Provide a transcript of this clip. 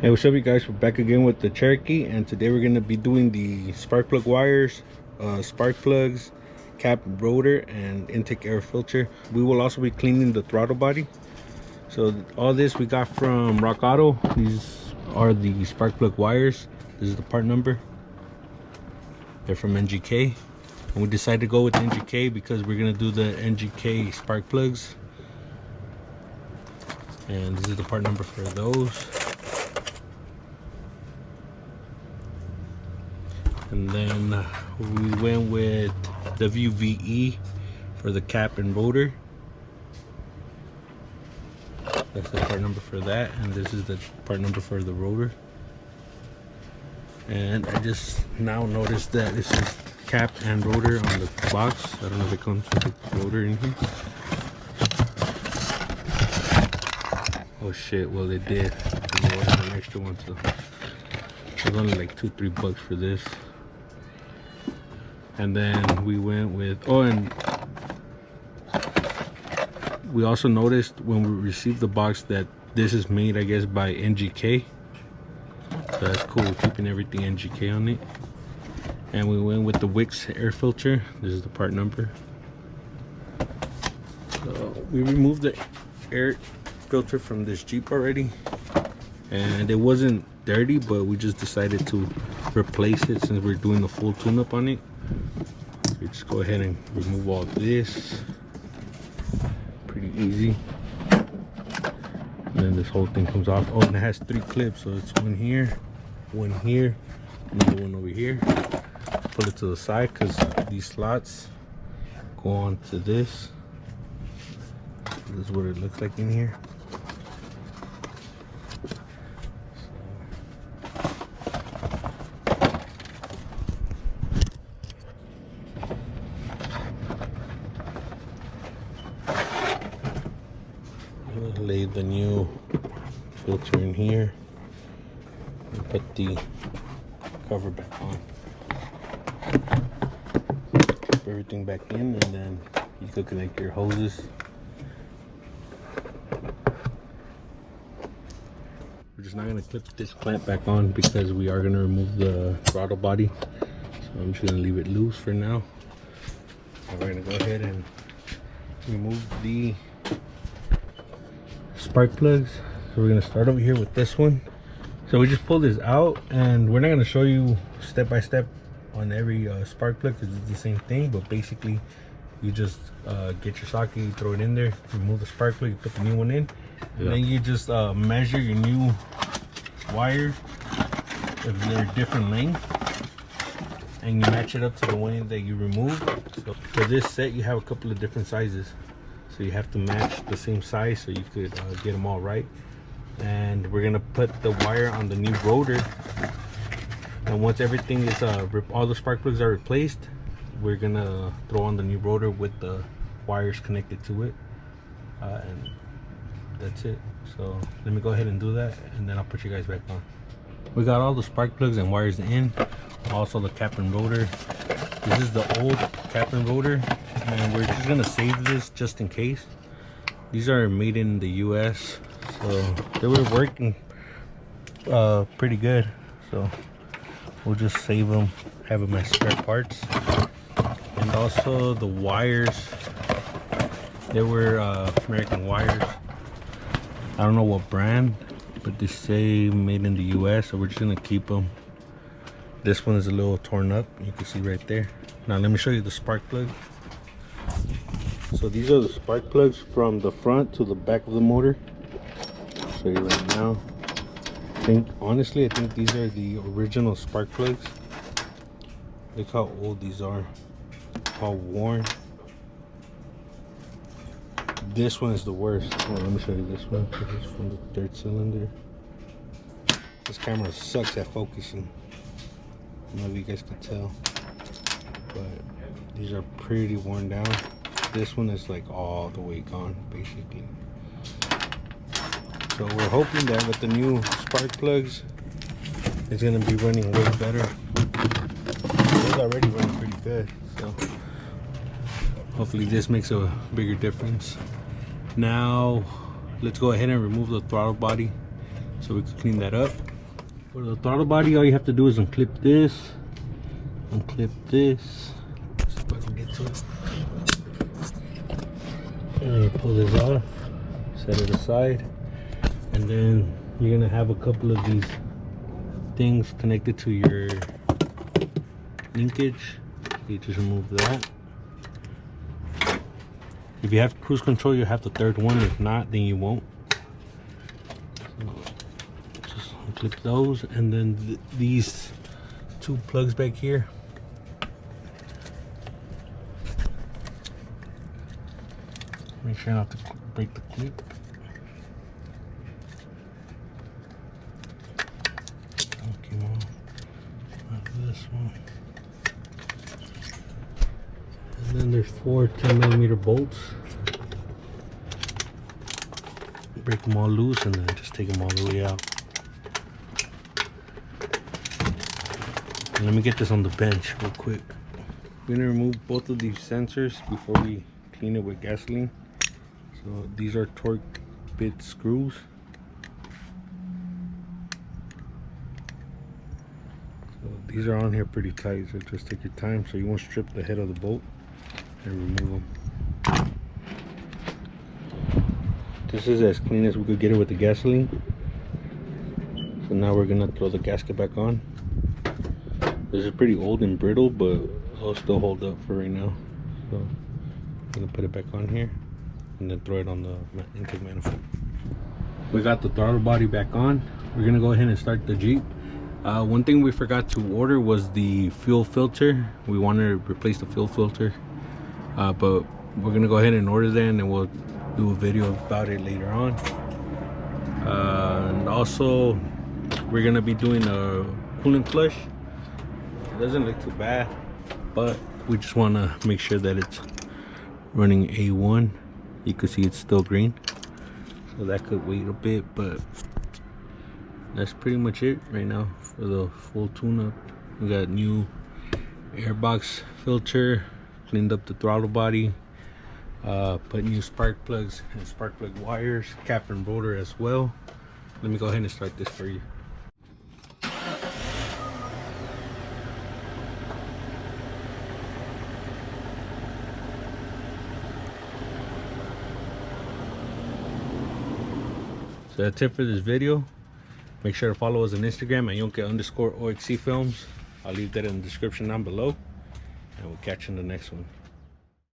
Hey, what's up you guys? We're back again with the Cherokee, and today we're going to be doing the spark plug wires, spark plugs, cap, rotor, and intake air filter. We will also be cleaning the throttle body. So all this we got from Rock Auto. These are the spark plug wires. This is the part number. They're from NGK, and we decided to go with NGK because we're going to do the NGK spark plugs, and this is the part number for those. And then we went with WVE for the cap and rotor. That's the part number for that, and this is the part number for the rotor. And I just now noticed that this is cap and rotor on the box. I don't know if it comes with the rotor in here. Oh shit, well it did. I ordered an extra one, so it was only like $2-3 for this. And then we went with, oh, and we also noticed when we received the box that this is made, I guess, by NGK. So that's cool, keeping everything NGK on it. And we went with the Wix air filter. This is the part number. So we removed the air filter from this Jeep already, and it wasn't dirty, but we just decided to replace it since we're doing the full tune-up on it. We just go ahead and remove all this. Pretty easy. And then this whole thing comes off. Oh, and it has 3 clips, so it's one here, another one over here. Put it to the side because these slots go on to this. This is what it looks like in here. Lay the new filter in here and put the cover back on. Put everything back in, and then you can connect your hoses. We're just not going to clip this clamp back on because we are going to remove the throttle body. So I'm just going to leave it loose for now. And we're going to go ahead and remove the spark plugs. So we're going to start over here with this one. So we just pulled this out, and we're not going to show you step by step on every spark plug because it's the same thing, but basically you just get your socket, you throw it in there, remove the spark plug, you put the new one in, and then you just measure your new wires if they're different length, and you match it up to the one that you removed. So for this set you have a couple of different sizes, so you have to match the same size so you could get them all right. And we're gonna put the wire on the new rotor, and once everything is all the spark plugs are replaced, we're gonna throw on the new rotor with the wires connected to it, and that's it. So let me go ahead and do that, and then I'll put you guys back on. We got all the spark plugs and wires in, also the cap and rotor. This is the old cap and rotor, and we're just gonna save this just in case. These are made in the US, so they were working pretty good, so we'll just save them, have them as spare parts. And also the wires, they were American wires. I don't know what brand, but they say made in the US, so we're just gonna keep them. This one is a little torn up, you can see right there. Now let me show you the spark plug. So these are the spark plugs from the front to the back of the motor. I'll show you right now. Honestly, I think these are the original spark plugs. Look how old these are, how worn. This one is the worst. Oh, let me show you this one. This is from the 3rd cylinder. This camera sucks at focusing. I don't know if you guys can tell, but these are pretty worn down. This one is like all the way gone, basically. So we're hoping that with the new spark plugs, it's gonna be running way better. It's already running pretty good, so hopefully this makes a bigger difference. Now let's go ahead and remove the throttle body. so we can clean that up. For the throttle body, all you have to do is unclip this, see if I can get to it, and then you pull this off, set it aside, and then you're gonna have a couple of these things connected to your linkage. You just remove that. If you have cruise control, you have the third one. If not, then you won't. So just unclip those, and then these two plugs back here. Make sure not to break the clip. Okay, well, this one. And then there's 4 10mm bolts. Break them all loose and then just take them all the way out. And let me get this on the bench real quick. We're gonna remove both of these sensors before we clean it with gasoline. So these are torque bit screws. So these are on here pretty tight, so just take your time so you won't strip the head of the bolt and remove them. This is as clean as we could get it with the gasoline. So now we're gonna throw the gasket back on. This is pretty old and brittle, but it'll still hold up for right now. So I'm gonna put it back on here and then throw it on the intake manifold. We got the throttle body back on. We're gonna go ahead and start the Jeep. One thing we forgot to order was the fuel filter. We wanted to replace the fuel filter, but we're gonna go ahead and order that, and then we'll do a video about it later on. And also we're gonna be doing a coolant flush. It doesn't look too bad, but we just want to make sure that it's running A1. You can see it's still green, so that could wait a bit, but that's pretty much it right now for the full tune-up. We got new airbox filter, cleaned up the throttle body, put new spark plugs and spark plug wires, cap and rotor as well. Let me go ahead and start this for you. So that's it for this video. Make sure to follow us on Instagram at Yonke_OXC Films. I'll leave that in the description down below, and we'll catch you in the next one.